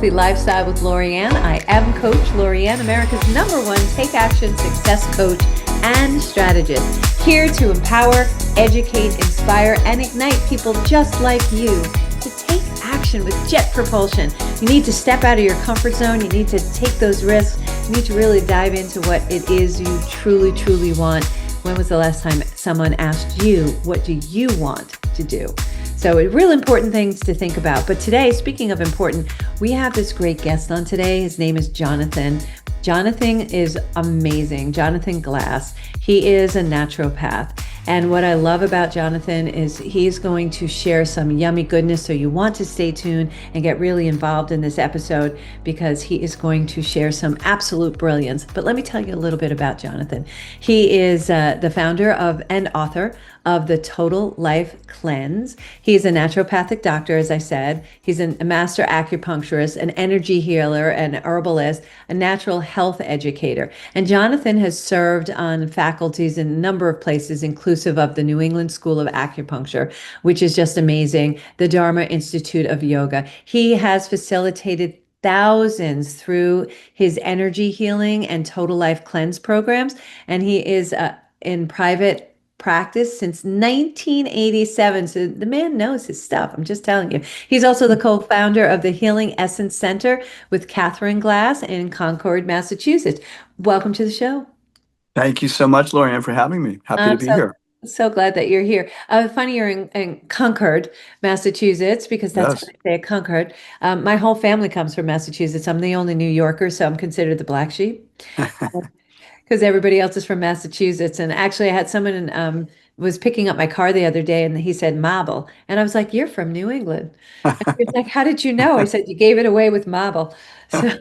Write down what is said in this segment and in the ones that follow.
Healthy Lifestyle with Lorianne. I am Coach Lorianne, America's #1 take action success coach and strategist. Here to empower, educate, inspire, and ignite people just like you to take action with jet propulsion. You need to step out of your comfort zone. You need to take those risks. You need to really dive into what it is you truly, truly want. When was the last time someone asked you, what do you want to do? So real important things to think about. But today, speaking of important, we have this great guest on today. His name is Jonathan. Jonathan is amazing. Jonathan Glass. He is a naturopath. And what I love about Jonathan is he's going to share some yummy goodness. So you want to stay tuned and get really involved in this episode because he is going to share some absolute brilliance. But let me tell you a little bit about Jonathan. He is the founder of and author of the Total Life Cleanse. He's a naturopathic doctor, as I said. He's a master acupuncturist, an energy healer, an herbalist, a natural health educator. And Jonathan has served on faculties in a number of places, inclusive of the New England School of Acupuncture, which is just amazing, the Dharma Institute of Yoga. He has facilitated thousands through his energy healing and total life cleanse programs. And he is in private practice since 1987. So the man knows his stuff. I'm just telling you. He's also the co-founder of the Healing Essence Center with Catherine Glass in Concord, Massachusetts. Welcome to the show. Thank you so much, Lorianne, for having me. Happy to be here. So glad that you're here. Funny you're in Concord, Massachusetts, because that's what I say, Concord. My whole family comes from Massachusetts. I'm the only New Yorker, so I'm considered the black sheep. Because everybody else is from Massachusetts. And actually, I had someone was picking up my car the other day, and he said marble. And I was like, "You're from New England." And he was like, "How did you know?" I said, "You gave it away with marble." So,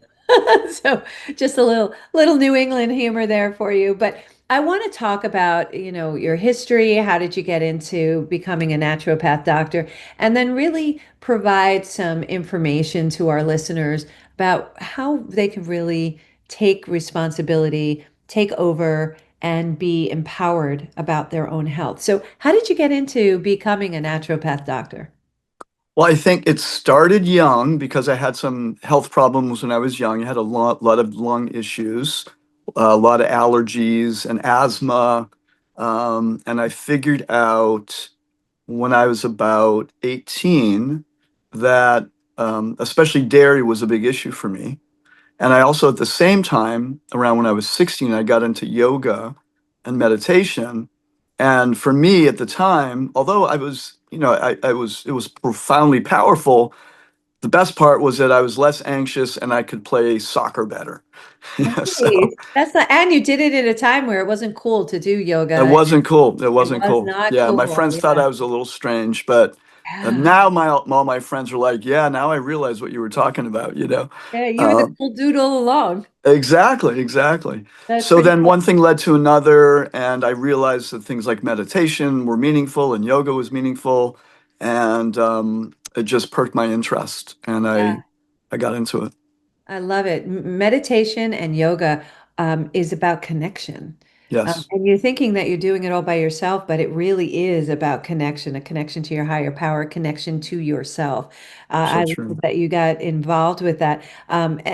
so just a little New England humor there for you. But I want to talk about, your history. How did you get into becoming a naturopath doctor? And then really provide some information to our listeners about how they can really take responsibility, take over, and be empowered about their own health. So how did you get into becoming a naturopath doctor? Well, I think it started young because I had some health problems when I was young. I had a lot of lung issues, a lot of allergies and asthma. And I figured out when I was about 18 that especially dairy was a big issue for me. And I also, at the same time, around when I was 16, I got into yoga and meditation. And for me at the time, although I was, it was profoundly powerful, the best part was that I was less anxious and I could play soccer better. So Nice. And you did it at a time where it wasn't cool to do it yoga. wasn't cool. It It wasn't was cool. not Yeah, my cool. friends thought Yeah. I was a little strange, but Yeah. now all my friends are like, yeah, now I realize what you were talking about. Yeah, you were the Um, cool dude all along. Exactly, exactly. That's So pretty then cool. one thing led to another, and I realized that things like meditation were meaningful and yoga was meaningful, and it just perked my interest, and Yeah. I got into it. I love it. Meditation and yoga is about connection. Yes, And you're thinking that you're doing it all by yourself, but it really is about connection, a connection to your higher power, a connection to yourself. so I love true. that you got involved with that,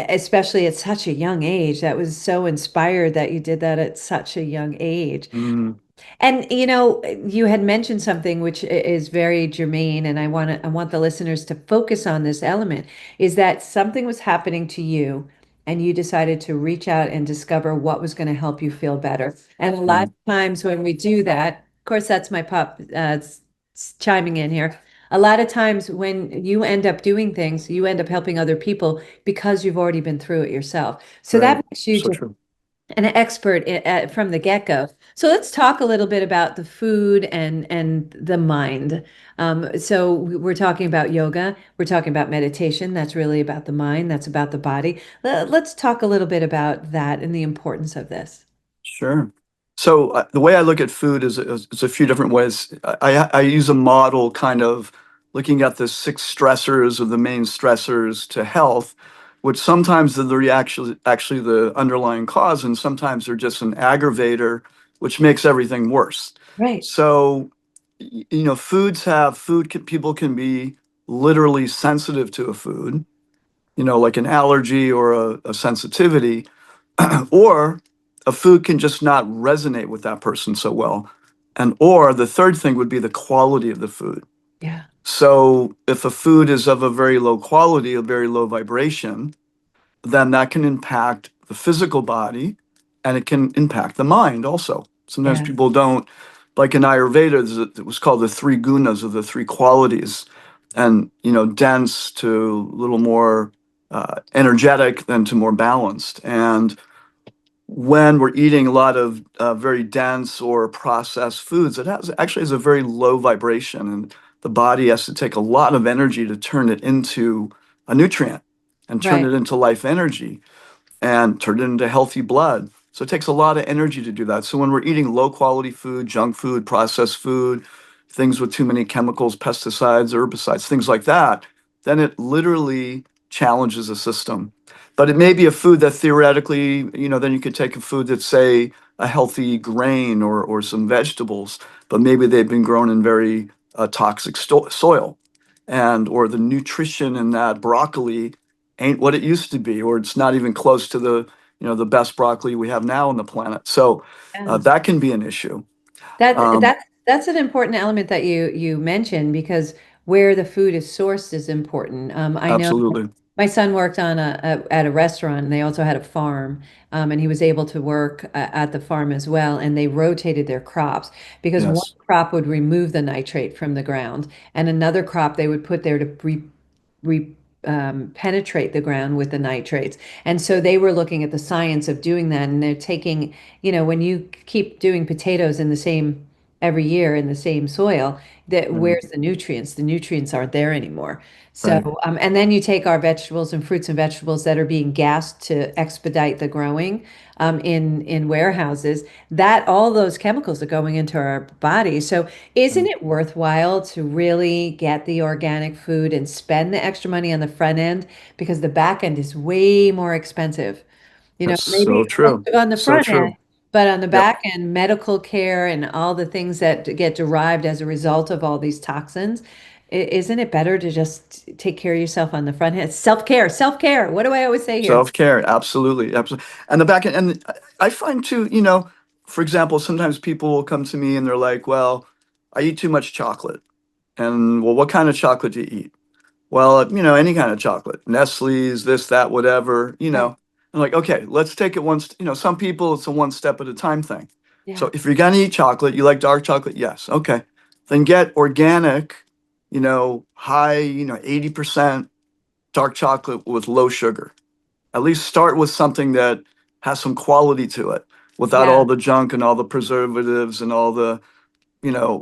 especially at such a young age. That was so inspired that you did that at such a young age. Mm, And you had mentioned something which is very germane, and I want the listeners to focus on this element, is that something was happening to you and you decided to reach out and discover what was going to help you feel better. And a lot right. of times when we do that, of course, that's my pup chiming in here. A lot of times when you end up doing things, you end up helping other people because you've already been through it yourself. So Right. that makes you So just true. an expert from the get-go. So let's talk a little bit about the food and the mind. So we're talking about yoga, we're talking about meditation. That's really about the mind, that's about the body. Let's talk a little bit about that and the importance of this. Sure. So the way I look at food is a few different ways. I use a model kind of looking at the six stressors or the main stressors to health, which sometimes are actually the underlying cause, and sometimes they're just an aggravator, which makes everything worse. Right. So, people can be literally sensitive to a food. like an allergy or a sensitivity, or a food can just not resonate with that person so well. And or the third thing would be the quality of the food. Yeah. So if a food is of a very low quality, a very low vibration, then that can impact the physical body and it can impact the mind also. Sometimes Yeah. people don't, like in Ayurveda, it was called the three gunas, or the three qualities, and dense to a little more energetic, then to more balanced. And when we're eating a lot of very dense or processed foods, it has a very low vibration, and the body has to take a lot of energy to turn it into a nutrient and turn Right. it into life energy and turn it into healthy blood. So it takes a lot of energy to do that. So when we're eating low quality food, junk food, processed food, things with too many chemicals, pesticides, herbicides, things like that, then it literally challenges the system. But it may be a food that theoretically, then you could take a food that's, say, a healthy grain or some vegetables, but maybe they've been grown in very toxic soil, and or the nutrition in that broccoli ain't what it used to be, or it's not even close to the best broccoli we have now on the planet. So Yes. that can be an issue. That Um, that's an important element that you mentioned because where the food is sourced is important. I know Absolutely. my son worked on at a restaurant and they also had a farm, and he was able to work at the farm as well. And they rotated their crops because one Yes. crop would remove the nitrate from the ground, and another crop they would put there to penetrate the ground with the nitrates. And so they were looking at the science of doing that. And they're taking, when you keep doing potatoes in the same every year in the same soil, that Right. where's the nutrients? The nutrients aren't there anymore. So, Right. and then you take our vegetables and fruits and vegetables that are being gassed to expedite the growing in warehouses, that all those chemicals are going into our body. So isn't Right. it worthwhile to really get the organic food and spend the extra money on the front end because the back end is way more expensive? That's Maybe so true. on the So front end, true. but on the Yep. back end, medical care and all the things that get derived as a result of all these toxins, isn't it better to just take care of yourself on the front end? Self-care, self-care. What do I always say here? Self-care. Absolutely. Absolutely. And the back end, and I find too, for example, sometimes people will come to me and they're like, well, I eat too much chocolate. And well, what kind of chocolate do you eat? Well, any kind of chocolate, Nestle's, this, that, whatever, Right. I'm like, okay, let's take it some people, it's a one step at a time thing. Yeah. So if you're gonna eat chocolate, you like dark chocolate? Yes. Okay. Then get organic, high, 80% dark chocolate with low sugar. At least start with something that has some quality to it without all Yeah. the junk and all the preservatives and all the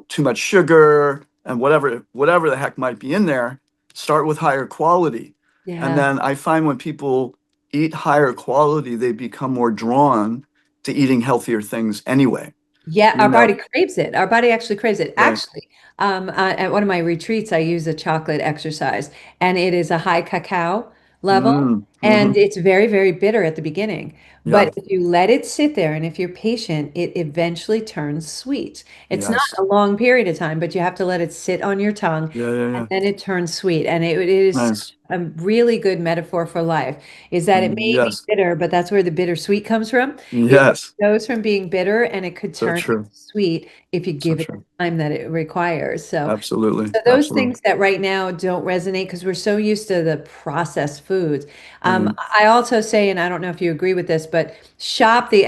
too much sugar and whatever the heck might be in there. Start with higher quality. And Yeah. then I find when people eat higher quality, they become more drawn to eating healthier things anyway. Yeah, You our body know, craves it. Our body actually craves it. right. Actually, at one of my retreats, I use a chocolate exercise, and it is a high cacao level, Mm, and hmm. it's very, very bitter at the beginning. But Yeah. if you let it sit there, and if you're patient, it eventually turns sweet. It's not Yes. a long period of time, but you have to let it sit on your tongue, Yeah, yeah, and yeah. then it turns sweet. And it is Nice. a really good metaphor for life, is that it may be Yes. bitter, but that's where the bittersweet comes from. It Yes. goes from being bitter and it could So turn true. sweet if you So give it the true. time that it requires. Absolutely. So those Absolutely. things that right now don't resonate because we're so used to the processed foods. Right. I also say, and I don't know if you agree with this, but shop the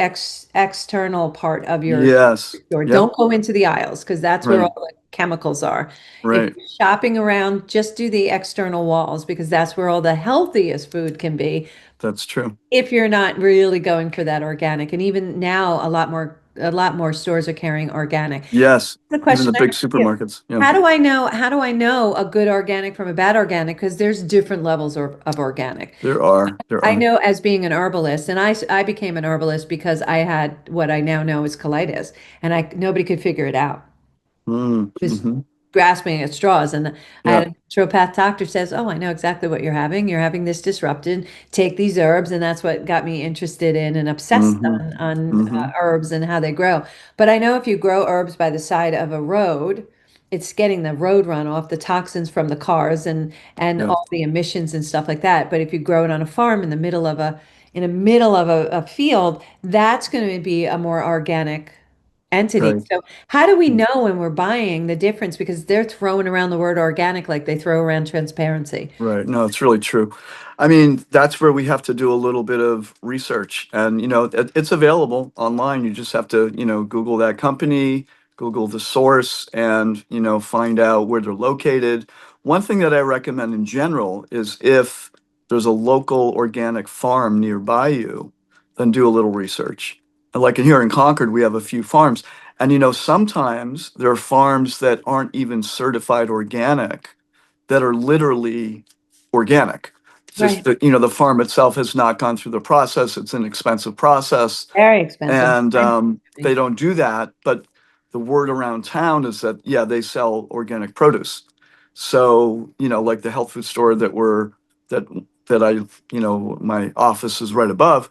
external part of your Yes. store. Yep. Don't go into the aisles because that's where Right. all the chemicals are. If Right. you're shopping around, just do the external walls because that's where all the healthiest food can be That's true. if you're not really going for that organic. And even now, a lot more stores are carrying organic. Yes. The Even question the I big have for you, supermarkets. Yeah. how do I know a good organic from a bad organic? Because there's different levels of organic. There are. There I are. know as being an herbalist, and I became an herbalist because I had what I now know is colitis, and I nobody could figure it out. Mm, Was hmm. grasping at straws. And I Yeah. had a naturopath doctor says, "Oh, I know exactly what you're having. You're having this disrupted. Take these herbs." And that's what got me interested in and obsessed Hmm. on Hmm. herbs and how they grow. But I know if you grow herbs by the side of a road, it's getting the road run off, the toxins from the cars and Yeah, all the emissions and stuff like that. But if you grow it on a farm in the middle of a field, that's going to be a more organic entity. right. So how do we know when we're buying the difference? Because they're throwing around the word organic like they throw around transparency. Right. No, it's really true. I mean, that's where we have to do a little bit of research. And, it's available online. You just have to, Google that company, Google the source, and, find out where they're located. One thing that I recommend in general is if there's a local organic farm nearby you, then do a little research. And like in here in Concord, we have a few farms. And, sometimes there are farms that aren't even certified organic that are literally organic. It's just Right. that, the farm itself has not gone through the process. It's an expensive process. Very expensive. And Time they consuming. don't do that. But the word around town is that, yeah, they sell organic produce. So, like the health food store that, that I, my office is right above,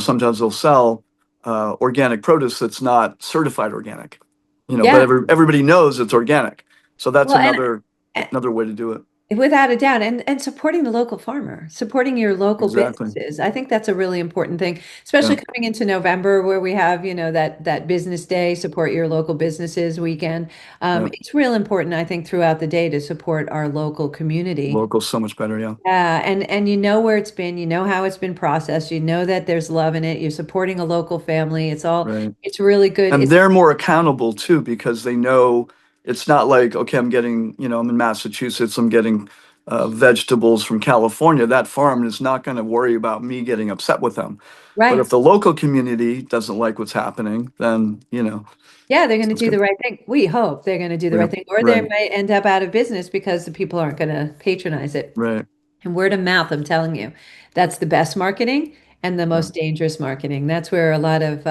sometimes they'll sell organic produce that's not certified organic, but Yeah. everybody knows it's organic. So that's Well, and another way to do it. without a doubt, and supporting the local farmer, supporting your local Exactly. businesses. I think that's a really important thing, Yeah. especially coming into November where we have, that business day, support your local businesses weekend. Yeah. It's real important, I think, throughout the day to support our local community. Local's so much better. Yeah. And you know where it's been, you know how it's been processed, you know that there's love in it. You're supporting a local family. Right. It's really good. And It's they're more accountable too because they know it's not like, okay, I'm getting, I'm in Massachusetts, I'm getting vegetables from California. That farm is not going to worry about me getting upset with them. But right. if the local community doesn't like what's happening, then, Yeah, they're going to it's do good. the right thing. We hope they're going to do the Yeah. right thing, or they Right. might end up out of business because the people aren't going to patronize it. Right. And word of mouth, I'm telling you, that's the best marketing and the Yeah. most dangerous marketing. That's where a lot of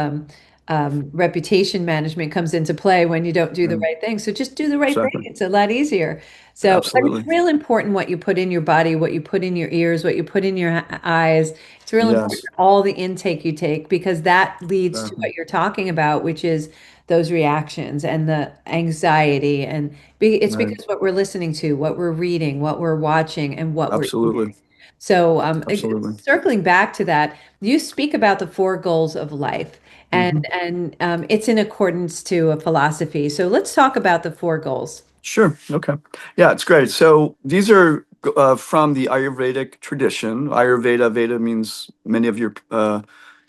reputation management comes into play when you don't do the Yeah. right thing. So just do the right thing. Exactly. It's a lot easier. So, but it's Absolutely. real important what you put in your body, what you put in your ears, what you put in your eyes. It's real important Yes. all the intake you take because that leads to Exactly. what you're talking about, which is those reactions and the anxiety. And it's Right. because what we're listening to, what we're reading, what we're watching, and what we're Absolutely. so, Absolutely. circling back to that, you speak about the four goals of life, and Hmm. it's in accordance to a philosophy. So let's talk about the four goals. Sure. Okay. Yeah, it's great. So these are from the Ayurvedic tradition. Ayurveda, Veda means many of your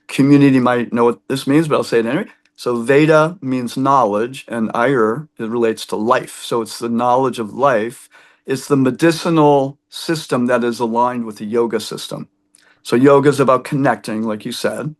community might know what this means, but I'll say it anyway. So Veda means knowledge, and Ayur, it relates to life. So it's the knowledge of life. It's the medicinal system that is aligned with the yoga system. So yoga is about connecting, like you said,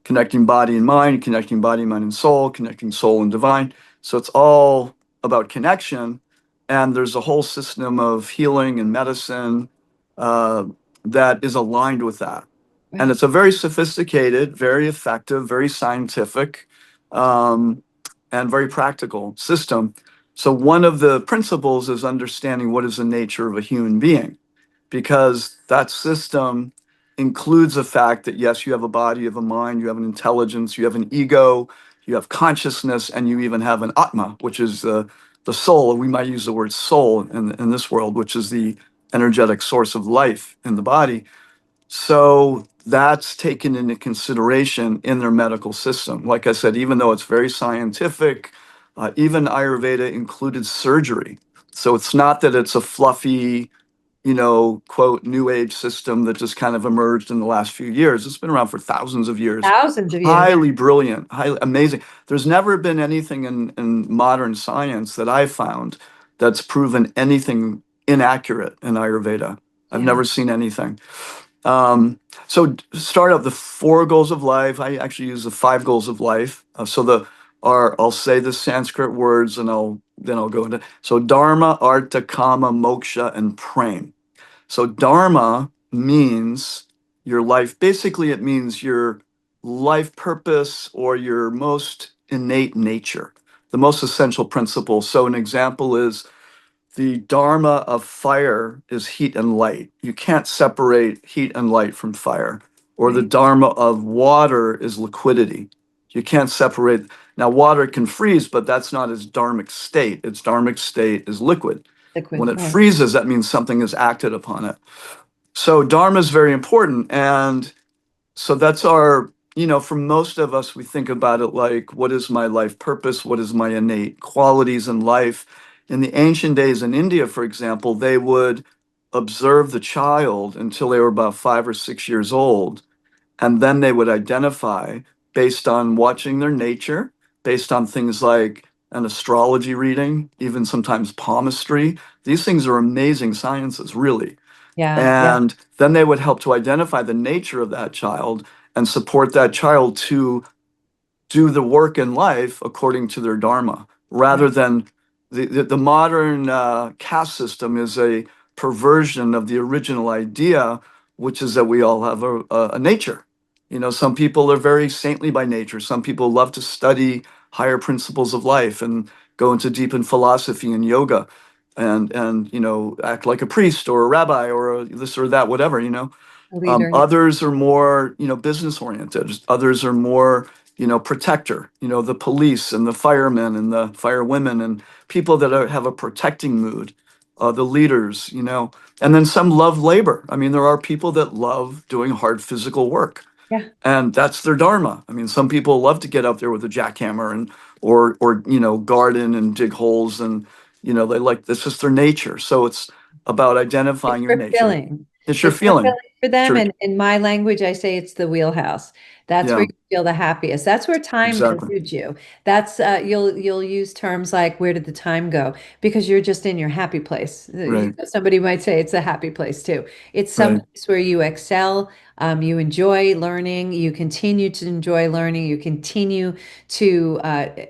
connecting body and mind, connecting body, mind, and soul, connecting soul and divine. So it's all about connection. And there's a whole system of healing and medicine uh, that is aligned with that. And Right. it's a very sophisticated, very effective, very scientific, um, and very practical system. So one of the principles is understanding what is the nature of a human being, because that system includes the fact that yes, you have a body, you have a mind, you have an intelligence, you have an ego, you have consciousness, and you even have an atma, which is the soul. We might use the word soul in this world, which is the energetic source of life in the body. So that's taken into consideration in their medical system. Like I said, even though it's very scientific, even Ayurveda included surgery. So it's not that it's a fluffy, quote, new age system that just kind of emerged in the last few years. It's been around for thousands of years. Thousands of years. Highly brilliant, highly amazing. There's never been anything in modern science that I've found that's proven anything inaccurate in Ayurveda. I've Yeah. never seen anything. So start out the four goals of life. I actually use the five goals of life. So I'll say the Sanskrit words and I'll go into, so Dharma, Artha, Kama, Moksha, and Prem. So Dharma means your life. Basically, it means your life purpose or your most innate nature, the most essential principle. So an example is the dharma of fire is heat and light. You can't separate heat and light from fire. Or the Right. dharma of water is liquidity. You can't separate. Now, water can freeze, but that's not its dharmic state. Its dharmic state is liquid. When Liquid, it right. freezes, that means something has acted upon it. So dharma is very important. And so that's our, for most of us, we think about it like, what is my life purpose? What is my innate qualities in life? In the ancient days in India, for example, they would observe the child until they were about 5 or 6 years old. And then they would identify based on watching their nature, based on things like an astrology reading, even sometimes palmistry. These things are amazing sciences, really. Yeah, yeah, And then they would help to identify the nature of that child and support that child to do the work in life according to their dharma, rather right. than the modern caste system is a perversion of the original idea, which is that we all have a nature. Some people are very saintly by nature. Some people love to study higher principles of life and go into deep in philosophy and yoga and act like a priest or a rabbi or this or that, whatever. A leader, yeah. Others are more, business oriented. Others are more, protector, the police and the firemen and the firewomen and people that have a protecting mood, the leaders, and then some love labor. I mean, there are people that love doing hard physical work, Yeah, and that's their dharma. I mean, some people love to get out there with a jackhammer and or garden and dig holes, and they like, that's just their nature. So it's about it's identifying your nature. fulfilling. It's your It's feeling. fulfilling for them. Sure. And in my language, I say it's the wheelhouse. That's where Yeah, you feel the happiest. That's where time exactly. eludes you. That's you'll use terms like where did the time go? Because you're just in your happy place. Right, Somebody might say it's a happy place too. It's some right, place where you excel, you enjoy learning, you continue to enjoy learning, you continue to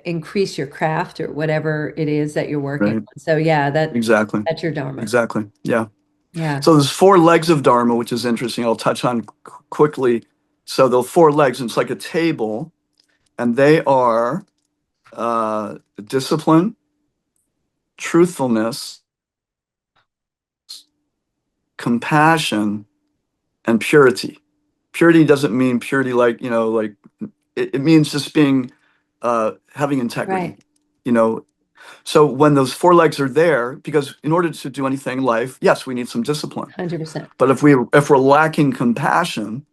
increase your craft or whatever it is that you're working right. on. So yeah, Exactly. that's your Dharma. Exactly. Yeah. Yeah. So there's four legs of Dharma, which is interesting. I'll touch on quickly. So the four legs, and it's like a table, and they are discipline, truthfulness, compassion, and purity. Purity doesn't mean purity like, like it means just being, having integrity, Right. you know. So when those four legs are there, because in order to do anything in life, yes, we need some discipline. 100%. But if we're lacking compassion,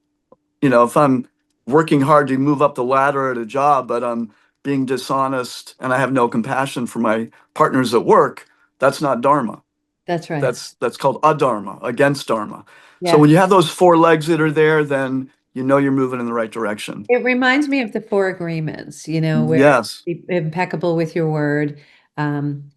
if I'm working hard to move up the ladder at a job, but I'm being dishonest and I have no compassion for my partners at work, that's not dharma. That's right. That's called adharma, against dharma. So Yeah. when you have those four legs that are there, then you're moving in the right direction. It reminds me of the four agreements, where Yes. be impeccable with your word, um,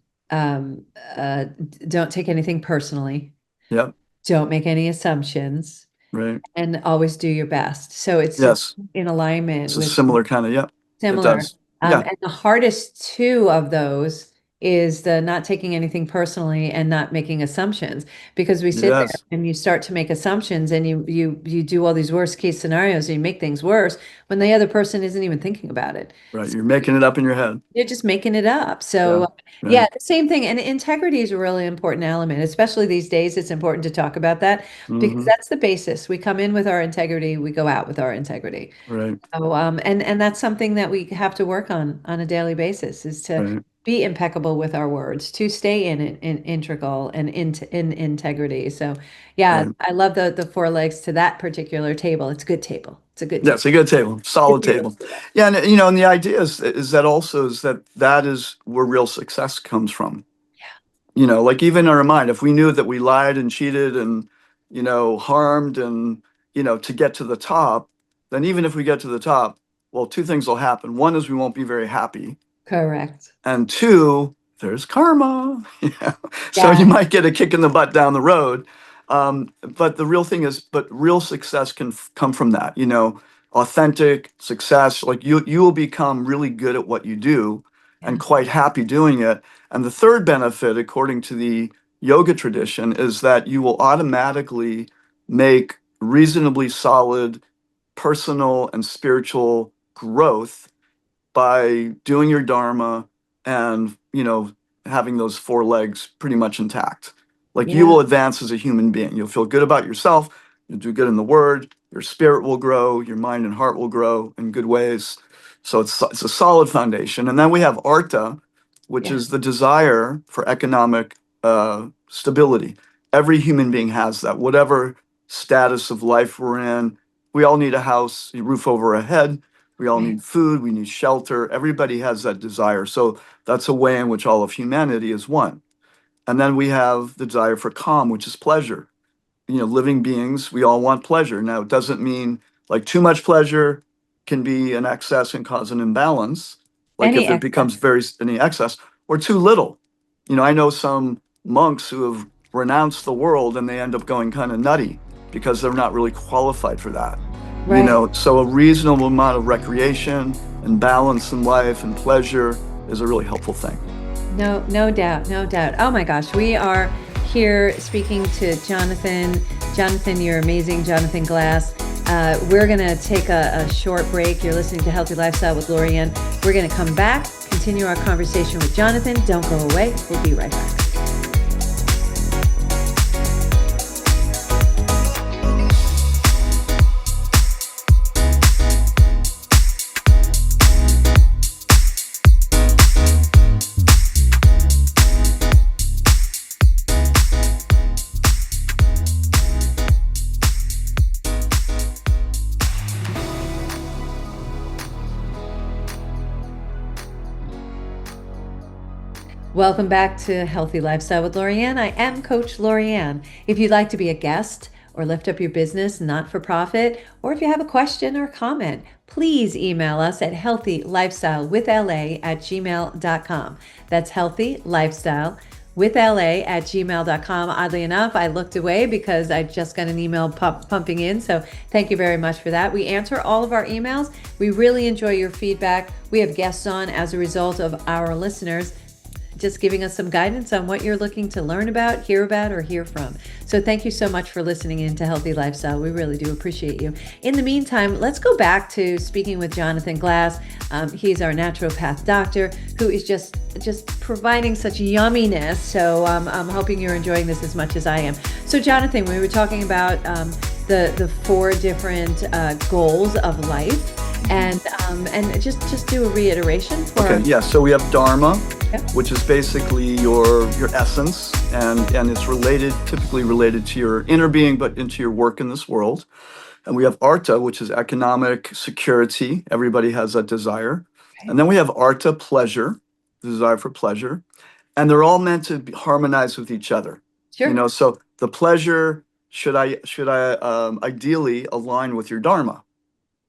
don't take anything personally, Yep. don't make any assumptions, Right. and always do your best. So it's Yes. in alignment It's a with similar kind of, yep. It similar. does. Yeah. And the hardest two of those is the not taking anything personally and not making assumptions because we sit there Yes. and you start to make assumptions and you do all these worst case scenarios and you make things worse when the other person isn't even thinking about it. Right. So You're making it up in your head. you're just making it up. Yeah. So yeah, Right. the same thing. And integrity is a really important element, especially these days. It's important to talk about that because Hmm. that's the basis. We come in with our integrity, we go out with our integrity. Right. So, and that's something that we have to work on a daily basis is to Right. be impeccable with our words, to stay in integral and in integrity. So, yeah, Right. I love the four legs to that particular table. It's a good table. It's a good Yeah, it's table. a good table, Good solid table table. for that. Yeah, and and the idea is that also is that is where real success comes from. Like even in our mind, if we knew that we lied and cheated and harmed and to get to the top, then even if we get to the top, well, two things will happen. One is we won't be very happy, Correct. and two, there's karma. So you Yeah. might get a kick in the butt down the road. But the real thing is, but real success can come from that, authentic success. Like you will become really good at what you do and Yeah. quite happy doing it. And the third benefit, according to the yoga tradition, is that you will automatically make reasonably solid personal and spiritual growth by doing your dharma and having those four legs pretty much intact. Like you Yeah. will advance as a human being. You'll feel good about yourself. You'll do good in the word. Your spirit will grow. Your mind and heart will grow in good ways. So it's a solid foundation. And then we have Arta, which Yeah. is the desire for economic stability. Every human being has that, whatever status of life we're in. We all need a house, a roof over our head. We all Right. need food. We need shelter. Everybody has that desire. So that's a way in which all of humanity is one. And then we have the desire for calm, which is pleasure. Living beings, we all want pleasure. Now, it doesn't mean like too much pleasure can be an excess and cause an imbalance. Like Any if it excess. becomes very any excess or too little. I know some monks who have renounced the world and they end up going kind of nutty because they're not really qualified for that. Right. So a reasonable amount of recreation and balance in life and pleasure is a really helpful thing. No, no doubt, no doubt. Oh my gosh, we are here speaking to Jonathan. Jonathan, you're amazing, Jonathan Glass. We're going to take a short break. You're listening to Healthy Lifestyle with Lorianne. We're going to come back, continue our conversation with Jonathan. Don't go away. We'll be right back. Welcome back to Healthy Lifestyle with Lorianne. I am Coach Lorianne. If you'd like to be a guest or lift up your business, not for profit, or if you have a question or comment, please email us at healthylifestylewithla@gmail.com. That's healthylifestylewithla@gmail.com. Oddly enough, I looked away because I just got an email pumping in. So thank you very much for that. We answer all of our emails. We really enjoy your feedback. We have guests on as a result of our listeners just giving us some guidance on what you're looking to learn about, hear about, or hear from. So thank you so much for listening in to Healthy Lifestyle. We really do appreciate you. In the meantime, let's go back to speaking with Jonathan Glass. He's our naturopath doctor who is just providing such yumminess. So I'm hoping you're enjoying this as much as I am. So Jonathan, we were talking about the four different goals of life. And just do a reiteration for Okay, yeah. So we have Dharma, Yep. which is basically your essence, and it's typically related to your inner being, but into your work in this world. And we have Arta, which is economic security. Everybody has that desire. Okay. And then we have Arta, pleasure, the desire for pleasure, and they're all meant to harmonize with each other. Sure. So the pleasure should ideally align with your Dharma,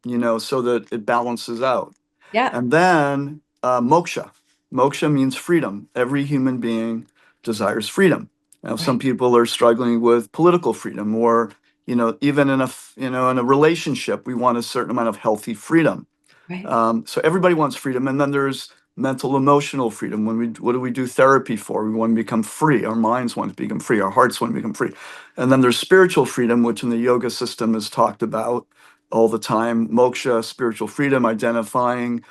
so that it balances out. Yeah. And then moksha. Moksha means freedom. Every human being desires freedom. Now, some Right. people are struggling with political freedom, or even in a relationship, we want a certain amount of healthy freedom. Right. So everybody wants freedom, and then there's mental, emotional freedom. What do we do therapy for? We want to become free. Our minds want to become free. Our hearts want to become free. And then there's spiritual freedom, which in the yoga system is talked about all the time. Moksha, spiritual freedom, identifying,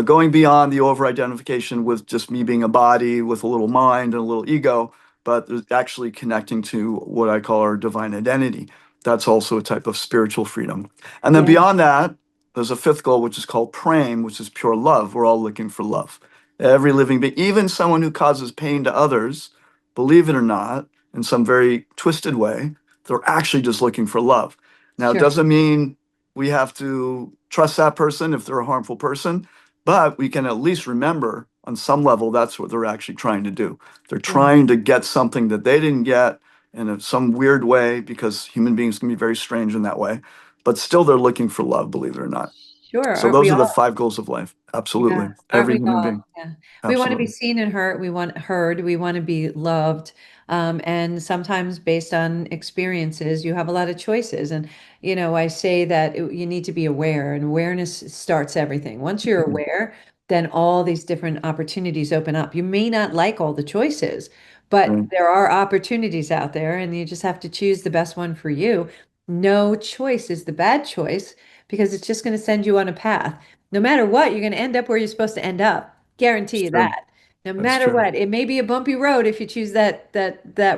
going beyond the over-identification with just me being a body with a little mind and a little ego, but actually connecting to what I call our divine identity. That's also a type of spiritual freedom. And then Yeah. beyond that, there's a fifth goal, which is called prem, which is pure love. We're all looking for love. Every living being, even someone who causes pain to others, believe it or not, in some very twisted way, they're actually just looking for love. Now, it Sure. doesn't mean we have to trust that person if they're a harmful person, but we can at least remember on some level that's what they're actually trying to do. They're Right. trying to get something that they didn't get in some weird way, because human beings can be very strange in that way, but still they're looking for love, believe it or not. Sure. So Aren't we those are the all? five goals of life. Absolutely. Yes. Aren't Every we human all? being. Yeah. We want to be Absolutely. seen and heard. We want heard. We want to be loved. And sometimes based on experiences, you have a lot of choices. And, I say that you need to be aware, and awareness starts everything. Once you're Mhm. aware, then all these different opportunities open up. You may not like all the choices, but Right. there are opportunities out there, and you just have to choose the best one for you. No choice is the bad choice because it's just going to send you on a path. No matter what, you're going to end up where you're supposed to end up. Guarantee It's you true. that. No That's matter true. what, it may be a bumpy road if you choose that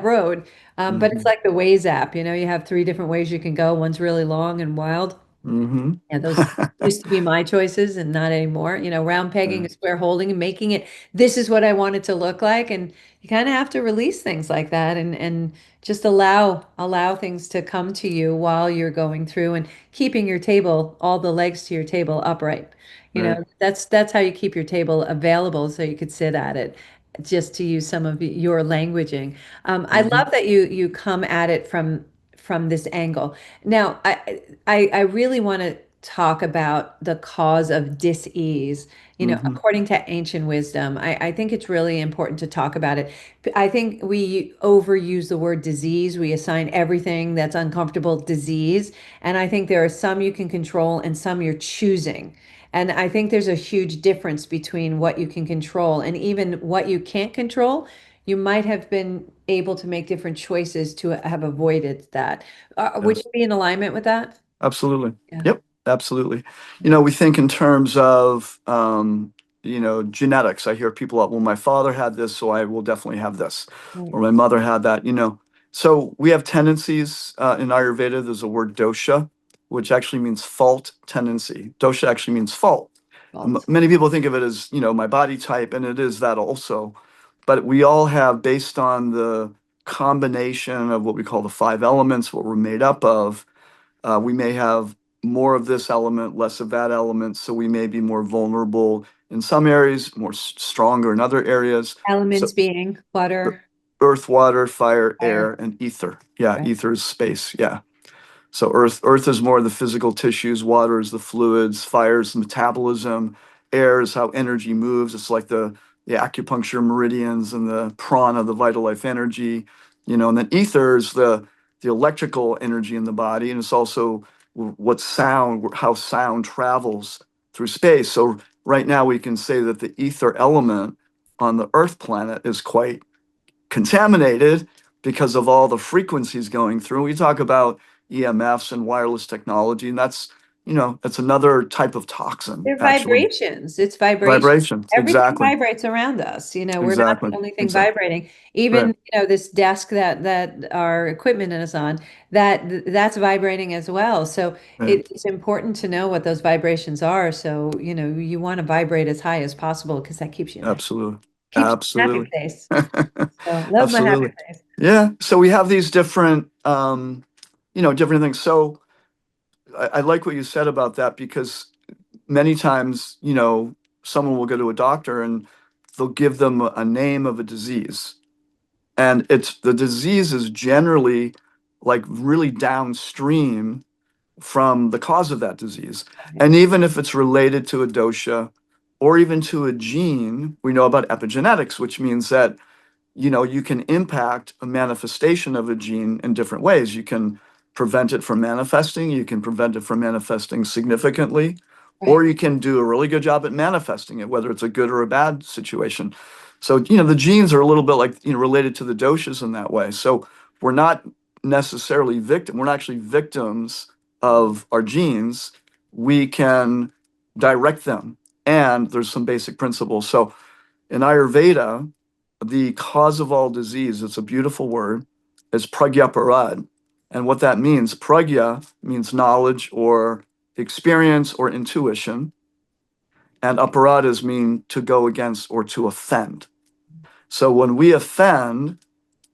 road. But it's Hmm. like the Waze app. You have three different ways you can go. One's really long and wild. Mm-hmm. Yeah, those used to be my choices and not anymore. Round pegging, Yeah. a square holding, and making it, this is what I want it to look like. And you kind of have to release things like that and just allow things to come to you while you're going through and keeping your table, all the legs to your table upright. Right. That's how you keep your table available so you could sit at it, just to use some of your languaging. I Mm-hmm. love that you come at it from this angle. Now, I really want to talk about the cause of dis-ease. Mm-hmm. According to ancient wisdom, I think it's really important to talk about it. I think we overuse the word disease. We assign everything that's uncomfortable disease. And I think there are some you can control and some you're choosing. And I think there's a huge difference between what you can control and even what you can't control. You might have been able to make different choices to have avoided that. Would you Yes. be in alignment with that? Absolutely. Yeah. Yep, absolutely. Yeah. We think in terms of, genetics. I hear people, well, my father had this, so I will definitely have this, Right. or my mother had that. So we have tendencies in Ayurveda. There's a word dosha, which actually means fault tendency. Dosha actually means fault. Fault. Many people think of it as, my body type, and it is that also. But we all have, based on the combination of what we call the five elements, what we're made up of, we may have more of this element, less of that element, so we may be more vulnerable in some areas, more stronger in other areas. Elements So being ear- water, earth, water, fire, fire. air, and ether. Yeah, Right. ether is space. Yeah. So earth is more the physical tissues, water is the fluids, fire is the metabolism, air is how energy moves. It's like the acupuncture meridians and the prana, the vital life energy, and then ether is the electrical energy in the body, and it's also how sound travels through space. So right now we can say that the ether element on the Earth planet is quite contaminated because of all the frequencies going through. We talk about EMFs and wireless technology, and that's another type of toxin, They're actually. vibrations. It's vibration. Vibrations. Everything Exactly. vibrates around us. We're not the Exactly. only thing Exactly. vibrating. Right. Even, this desk that our equipment is on, that's vibrating as well. So Right. it's important to know what those vibrations are. So, you want to vibrate as high as possible because that Absolutely. keeps you in a happy Absolutely. place. So love my happy Absolutely. place. Yeah. So we have these different, different things. So I like what you said about that because many times, someone will go to a doctor and they'll give them a name of a disease. And the disease is generally like really downstream from the cause of that disease. Okay. And even if it's related to a dosha or even to a gene, we know about epigenetics, which means that you can impact a manifestation of a gene in different ways. You can prevent it from manifesting, you can prevent it from manifesting significantly, or Right. you can do a really good job at manifesting it, whether it's a good or a bad situation. So, the genes are a little bit like, related to the doshas in that way. So we're not necessarily we're not actually victims of our genes. We can direct them. And there's some basic principles. So in Ayurveda, the cause of all disease, it's a beautiful word, is pragya. And what that means, pragya means knowledge or experience or intuition, and aparadas mean to go against or to offend. So when we offend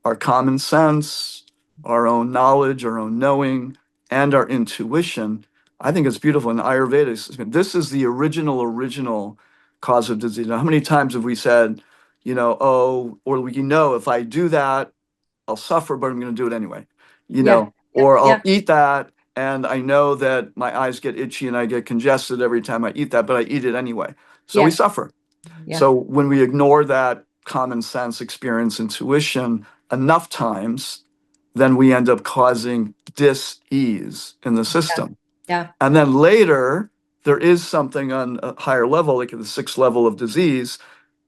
our common sense, our own knowledge, our own knowing, and our intuition, I think it's beautiful. In Ayurveda, this is the original cause of disease. Now, how many times have we said, oh, or if I do that, I'll suffer, but I'm going to do it anyway, Yeah. Yep. or Yeah. I'll eat that and I know that my eyes get itchy and I get congested every time I eat that, but I eat it anyway. So we Yeah. suffer. Yeah. So when we ignore that common sense, experience, intuition enough times, then we end up causing dis-ease in the Yeah. system. Yeah. And then later, there is something on a higher level, like at the sixth level of disease,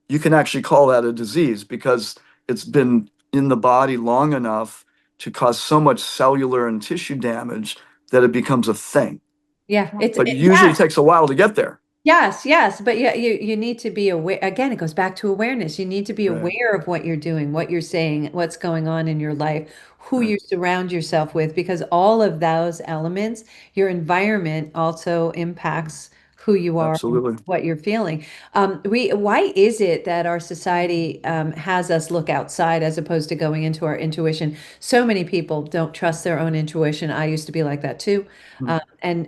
you can actually call that a disease because it's been in the body long enough to cause so much cellular and tissue damage that it becomes a thing. Yeah. But usually Yeah. it takes a while to get there. Yes, yes, but yeah, you need to be aware. Again, it goes back to awareness. You need to be Right, aware of what you're doing, what you're saying, what's going on in your life, who right. you surround yourself with, because all of those elements, your environment also impacts who you are and Absolutely. what you're feeling. Why is it that our society has us look outside as opposed to going into our intuition? So many people don't trust their own intuition. I used to be like that too, Mm,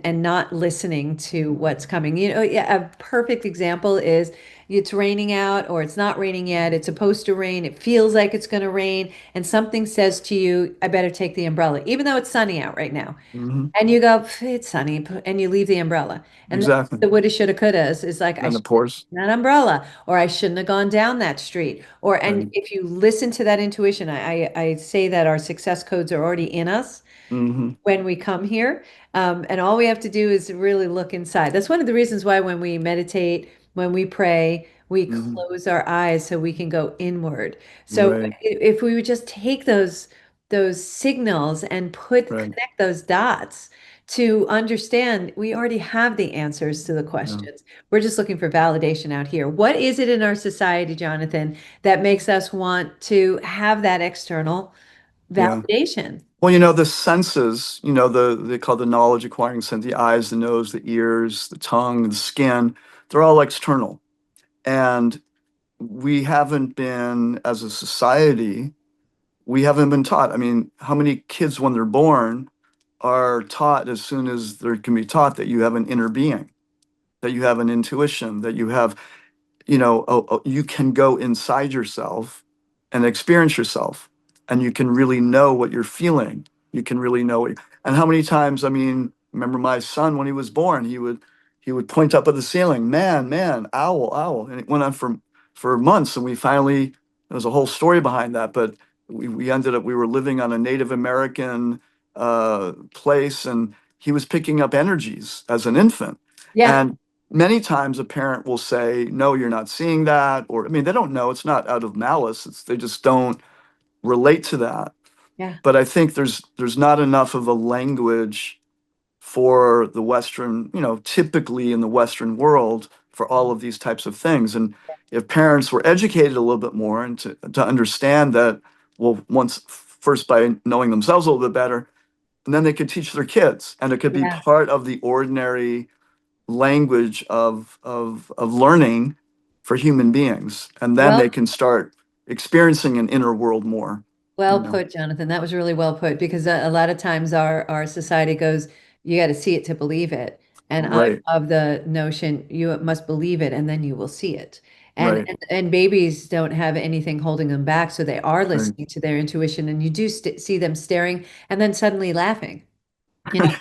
and not listening to what's coming. Yeah, a perfect example is it's raining out or it's not raining yet. It's supposed to rain. It feels like it's going to rain, and something says to you, "I better take the umbrella," even though it's sunny out right now. mhm. And you go, "It's sunny," and you leave the umbrella. And then Exactly. the woulda, shoulda, couldas is like, I And the should pores. have that umbrella, or I shouldn't have gone down that street. Or, and Right. if you listen to that intuition, I say that our success codes are already in us Hmm. when we come here. And all we have to do is really look inside. That's one of the reasons why when we meditate, when we pray, we Hmm. close our eyes so we can go inward. So Right, if we would just take those signals and put right. connect those dots to understand we already have the answers to the Yeah, questions. We're just looking for validation out here. What is it in our society, Jonathan, that makes us want to have that external yeah. validation? Well, the senses, they call the knowledge acquiring sense, the eyes, the nose, the ears, the tongue, the skin, they're all external. And we haven't been, as a society, we haven't been taught. I mean, how many kids, when they're born, are taught as soon as they can be taught that you have an inner being, that you have an intuition, that you have you can go inside yourself and experience yourself, and you can really know what you're feeling. You can really know it. And how many times, I mean, remember my son when he was born, he would point up at the ceiling, man, man, owl, owl. And it went on for months. And we finally, there was a whole story behind that, but we ended up, we were living on a Native American place, and he was picking up energies as an infant. Yeah. And many times a parent will say, no, you're not seeing that. Or, I mean, they don't know. It's not out of malice. They just don't relate to that. Yeah. But I think there's not enough of a language for the Western, typically in the Western world for all of these types of things. And if parents were educated a little bit more and to understand that, well, once first by knowing themselves a little bit better, and then they could teach their kids, and it could be Yeah. part of the ordinary language of learning for human beings, and then Well, they can start experiencing an inner world more, well you know. put, Jonathan. That was really well put because a lot of times our society goes, you got to see it to believe it. And I'm Right, of the notion you must believe it and then you will see it. And right, and babies don't have anything holding them back, so they are right. listening to their intuition, and you do st see them staring and then suddenly laughing. You know,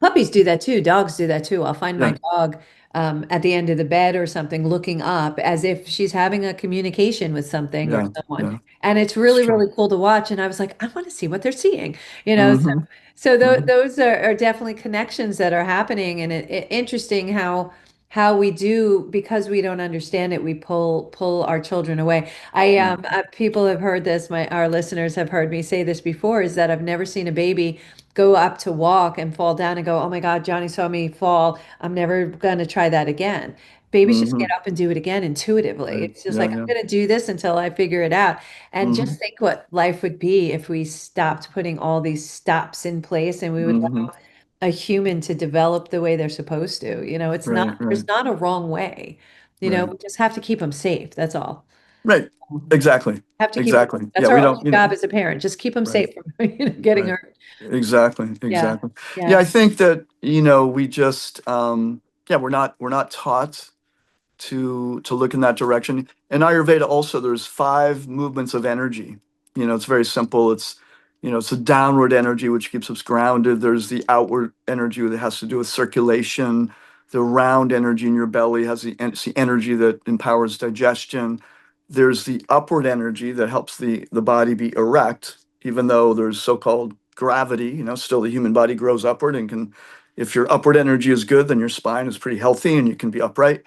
puppies do that too. Dogs do that too. I'll find my Yeah, dog at the end of the bed or something, looking up as if she's having a communication with something or yeah, someone. yeah. And it's It's really, true. really cool to watch. And I was like, I want to see what they're seeing. So, Hmm. so Hmm. those are definitely connections that are happening. And interesting how we do because we don't understand it, we pull our children away. Yeah. People have heard this. Our listeners have heard me say this before. Is that I've never seen a baby go up to walk and fall down and go, oh my God, Johnny saw me fall. I'm never going to try that again. Babies just get Hmm. up and do it again intuitively. Right. It's just Yeah, like, I'm yeah. going to do this until I figure it out. And Hmm. just think what life would be if we stopped putting all these stops in place and we would Hmm. allow a human to develop the way they're supposed to. Right, There's right, not a wrong way. right, We just have to keep them safe. That's all. right. Exactly, Have to keep, exactly. that's Yeah, our we only don't, job as a parent. Just keep them right, safe from, getting right. hurt. Exactly, Yeah. exactly. Yeah, Yeah. I think that, we just, yeah, we're not taught to look in that direction. In Ayurveda also, there's five movements of energy. It's very simple. It's a downward energy which keeps us grounded. There's the outward energy that has to do with circulation. The round energy in your belly has it's the energy that empowers digestion. There's the upward energy that helps the body be erect, even though there's so-called gravity. Still the human body grows upward and can, if your upward energy is good, then your spine is pretty healthy and you can be upright.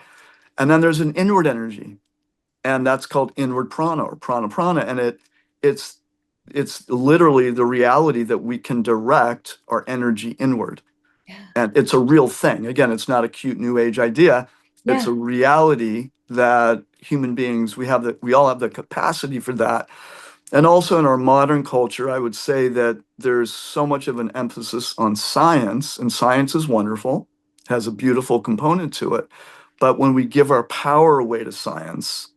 And then there's an inward energy, and that's called inward prana or prana, and it's it's literally the reality that we can direct our energy inward. Yeah. And it's a real thing. Again, it's not a cute new age idea. It's Yeah. a reality that human beings, we all have the capacity for that. And also in our modern culture, I would say that there's so much of an emphasis on science, and science is wonderful, has a beautiful component to it. But when we give our power away to science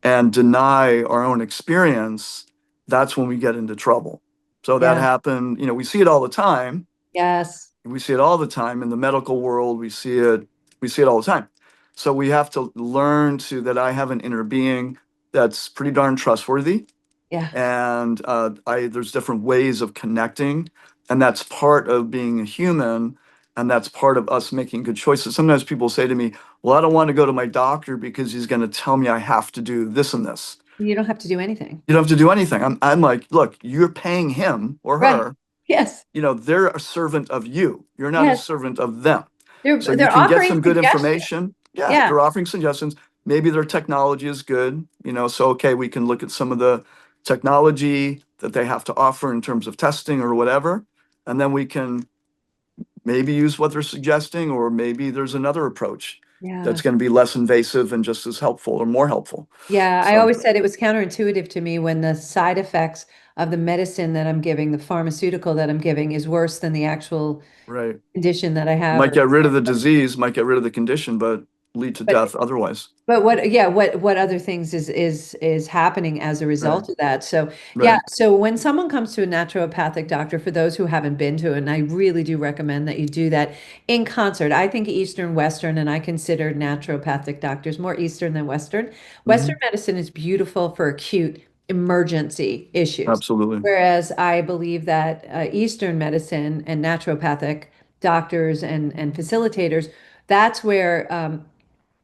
and deny our own experience, that's when we get into trouble. So that Yeah. happened, we see it all the time. Yes. We see it all the time in the medical world. We see it all the time. So we have to learn to that I have an inner being that's pretty darn trustworthy, Yeah. and I there's different ways of connecting, and that's part of being a human, and that's part of us making good choices. Sometimes people say to me, "Well, I don't want to go to my doctor because he's going to tell me I have to do this and this." You don't have to do anything. You don't have to do anything. I'm like, look, you're paying him or Right. her. Yes. They're a servant of you. You're not a Yes. servant of them. So you They're can get offering some good suggestions. information. Yeah, Yeah. they're offering suggestions. Maybe their technology is good, so okay, we can look at some of the technology that they have to offer in terms of testing or whatever, and then we can maybe use what they're suggesting, or maybe there's another approach that's Yeah. going to be less invasive and just as helpful or more helpful. Yeah, I So, always said it was counterintuitive to me when the side effects of the medicine that I'm giving, the pharmaceutical that I'm giving, is worse than the actual right. condition that I have. Might Or, get rid of the disease, might get rid of the condition, but lead to but death otherwise. But what, yeah, what other things is happening as a Right. result of that? So yeah, Right. so when someone comes to a naturopathic doctor, for those who haven't been to it, and I really do recommend that you do that in concert. I think Eastern, Western, and I consider naturopathic doctors more Eastern than Western. Western Hmm. medicine is beautiful for acute emergency issues, Absolutely. whereas I believe that Eastern medicine and naturopathic doctors and facilitators, that's where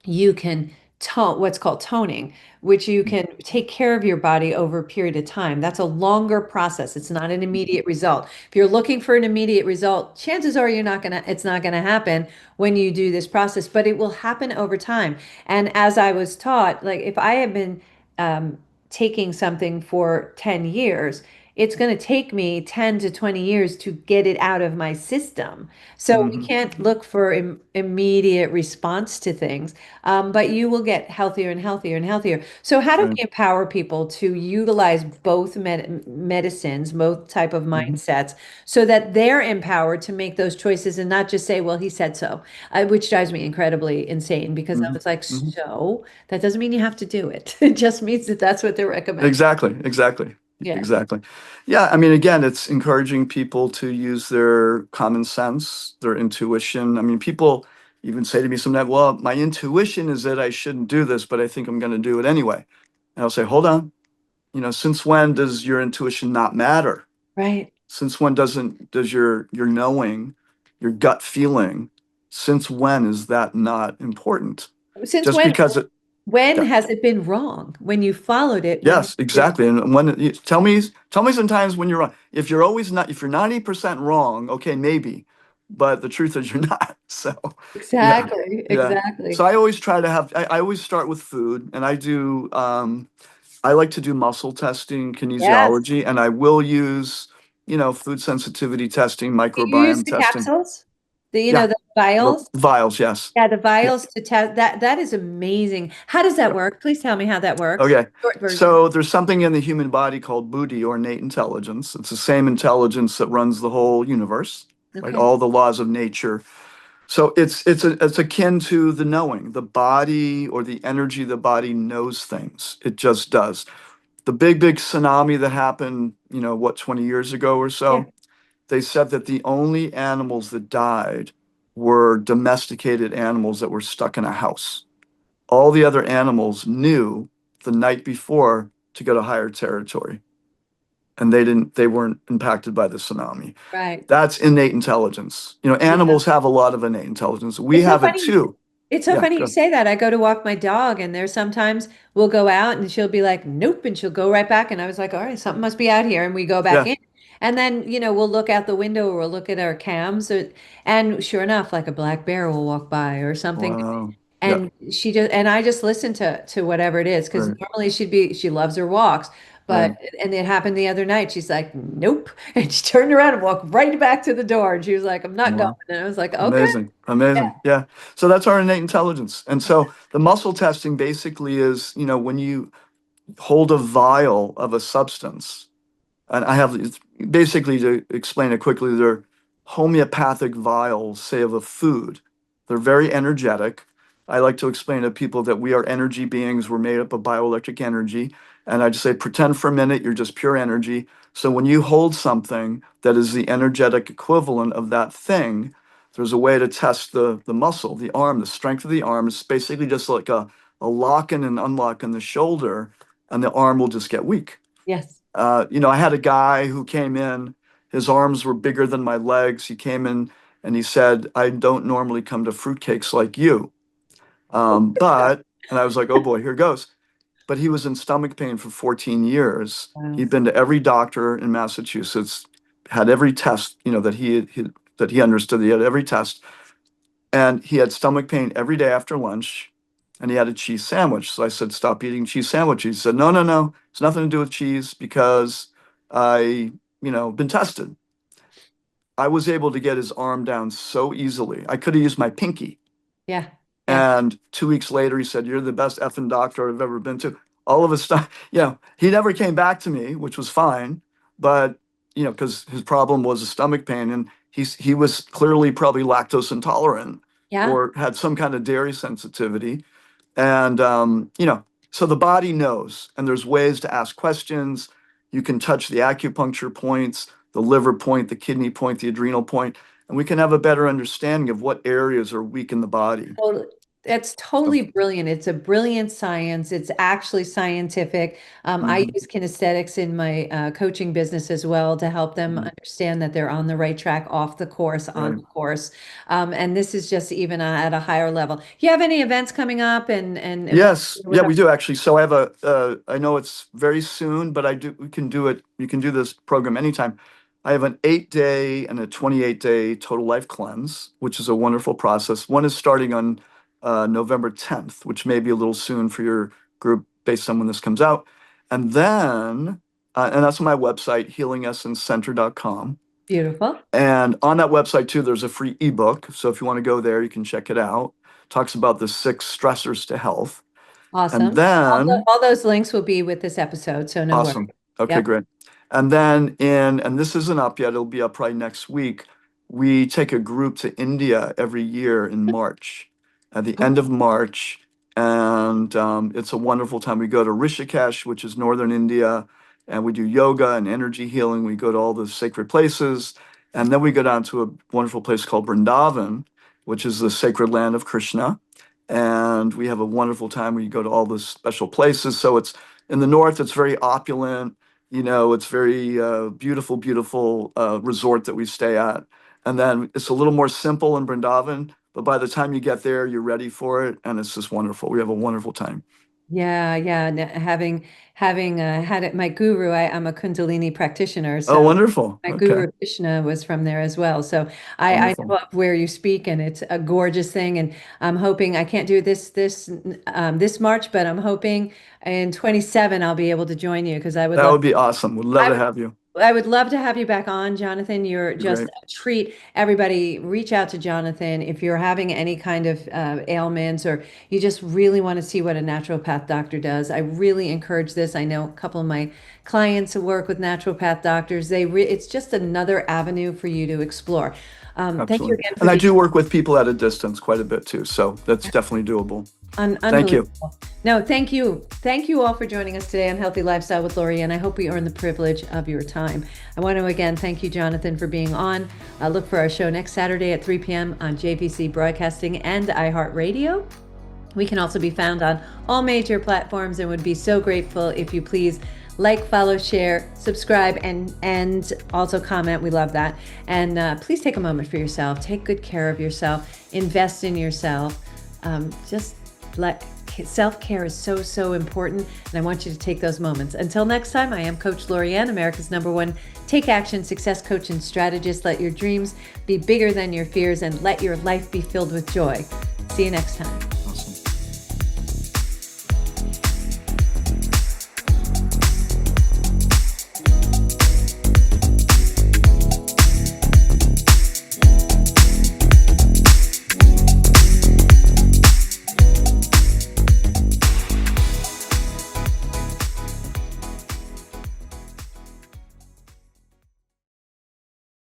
you can tone what's called toning, which you can take care of your body over a period of time. That's a longer process. It's not an immediate result. If you're looking for an immediate result, chances are it's not gonna happen when you do this process, but it will happen over time. And as I was taught, like if I have been um, taking something for 10 years, it's going to take me 10 to 20 years to get it out of my system. So we Hmm. can't look for immediate response to things, but you will get healthier and healthier and healthier. So how do Right. we empower people to utilize both medicines, both type of Hmm. mindsets, so that they're empowered to make those choices and not just say, well, he said so, which drives me incredibly insane because I Hmm. was like, Hmm. so that doesn't mean you have to do it. It just means that that's what they're recommending. Exactly, exactly, Yeah. exactly. Yeah, I mean, again, it's encouraging people to use their common sense, their intuition. I mean, people even say to me sometimes, well, my intuition is that I shouldn't do this, but I think I'm going to do it anyway. And I'll say, hold on, since when does your intuition not matter? Right. Since when does your knowing, your gut feeling, since when is that not important? Since Just because it, when yeah. has it been wrong when you followed it when you Yes, didn't? exactly. And tell me sometimes when you're wrong. If you're 90% wrong, okay, maybe. But the truth is you're not. So, yeah, Exactly, yeah. exactly. So I always try to I always start with food, and I like to do muscle testing, Yes. kinesiology, and I will use, food sensitivity testing, Do you use microbiome the testing. capsules? Yeah, The the vials? vials, yes. Yeah, the Yeah. vials to test that is amazing. How does that work? Please tell me how that works. Okay. Short version. So there's something in the human body called buddhi, or innate intelligence. It's the same intelligence that runs the whole universe, right? Okay. All the laws of nature. So it's akin to the knowing. The body, or the energy of the body, knows things. It just does. The big tsunami that happened, 20 years ago or Yeah. so, they said that the only animals that died were domesticated animals that were stuck in a house. All the other animals knew the night before to go to higher territory, and they weren't impacted by the tsunami. Right. That's innate intelligence. Yeah. Animals have a lot of innate intelligence. We It's so have it funny. too. It's so Yeah, funny you good. say that. I go to walk my dog, and there's sometimes we'll go out and she'll be like, nope, and she'll go right back. And I was like, all right, something must be out here. And we go back Yeah. in. And then, we'll look out the window or we'll look at our cams, and sure enough, like a black bear will walk by or something. Wow. Yeah. And I just listen to whatever it is because Right. normally she loves her walks, But, right. and it happened the other night. She's like, nope. And she turned around and walked right back to the door. And she was like, I'm not going. Wow. And I was like, okay. Amazing. Yeah. Amazing. Yeah. So that's our innate intelligence. And so the muscle testing basically is, when you hold a vial of a substance, and I have these, basically to explain it quickly, they're homeopathic vials, say, of a food. They're very energetic. I like to explain to people that we are energy beings. We're made up of bioelectric energy. And I just say, pretend for a minute you're just pure energy. So when you hold something that is the energetic equivalent of that thing, there's a way to test the muscle, the arm, the strength of the arm. It's basically just like a locking and unlocking the shoulder, and the arm will just get weak. Yes. I had a guy who came in, his arms were bigger than my legs. He came in and he said, I don't normally come to fruitcakes like you. And I was like, oh boy, here goes. But he was in stomach pain for 14 years. Wow. He'd been to every doctor in Massachusetts, had every test, that he understood. He had every test, and he had stomach pain every day after lunch, and he had a cheese sandwich. So I said, stop eating cheese sandwiches. He said, no, no, no, it's nothing to do with cheese because been tested. I was able to get his arm down so easily. I could have used my pinky. Yeah. Yeah. And 2 weeks later, he said, you're the best effing doctor I've ever been to. All of his stuff, he never came back to me, which was fine. But, because his problem was a stomach pain, and he was clearly probably lactose intolerant Yeah. or had some kind of dairy sensitivity. And, so the body knows, and there's ways to ask questions. You can touch the acupuncture points, the liver point, the kidney point, the adrenal point, and we can have a better understanding of what areas are weak in the body. Well, that's So, totally brilliant. It's a brilliant science. It's actually scientific. I mhm, use kinesthetics in my coaching business as well to help them mhm, understand that they're on the right track, off the course, on right. the course. And this is just even at a higher level. Do you have any events coming up and Yes, with yeah, our, we do actually. So I have I know it's very soon, but we can do it. You can do this program anytime. I have an 8-day and a 28-day total life cleanse, which is a wonderful process. One is starting on November 10th, which may be a little soon for your group based on when this comes out. And then, and that's on my website, healingessencecenter.com. beautiful? And on that website too, there's a free ebook. So if you want to go there, you can check it out. Talks about the 6 stressors to health. And Awesome. then, All those links will be with this episode, so no worries. awesome. Okay, Yep. great. And then and this isn't up yet, it'll be up probably next week. We take a group to India every year in March, at the end of March. And it's a wonderful time. We go to Rishikesh, which is northern India, and we do yoga and energy healing. We go to all the sacred places. And then we go down to a wonderful place called Vrindavan, which is the sacred land of Krishna. And we have a wonderful time. We go to all the special places. So it's in the north, it's very opulent. It's very beautiful, beautiful resort that we stay at. And then it's a little more simple in Vrindavan, but by the time you get there, you're ready for it, and it's just wonderful. We have a wonderful time. Yeah, yeah. Having had it, my guru, I'm a Kundalini practitioner, Oh, so wonderful. my Okay, guru Krishna was from there as well. So I wonderful. know of where you speak, and it's a gorgeous thing. And I'm hoping I can't do this March, but I'm hoping in 27 I'll be able to join you because That would be awesome. Would love I to would have you. I would love to have you back on, Jonathan. You're Be just great. a treat. Everybody, reach out to Jonathan if you're having any kind of ailments or you just really want to see what a naturopath doctor does. I really encourage this. I know a couple of my clients who work with naturopath doctors. It's just another avenue for you to explore. Thank you Absolutely. again for And I being do work with people at a distance quite a bit too, so that's definitely doable. Thank you. unbelievable. No, thank you. Thank you all for joining us today on Healthy Lifestyle with Lori, and I hope we earn the privilege of your time. I want to again thank you, Jonathan, for being on. Look for our show next Saturday at 3 p.m. on JVC Broadcasting and iHeartRadio. We can also be found on all major platforms and would be so grateful if you please like, follow, share, subscribe, and also comment. We love that. And please take a moment for yourself. Take good care of yourself. Invest in yourself. Just let self-care is so, so important, and I want you to take those moments. Until next time, I am Coach Lorianne, America's #1 take action success coach and strategist. Let your dreams be bigger than your fears and let your life be filled with joy. See you next time.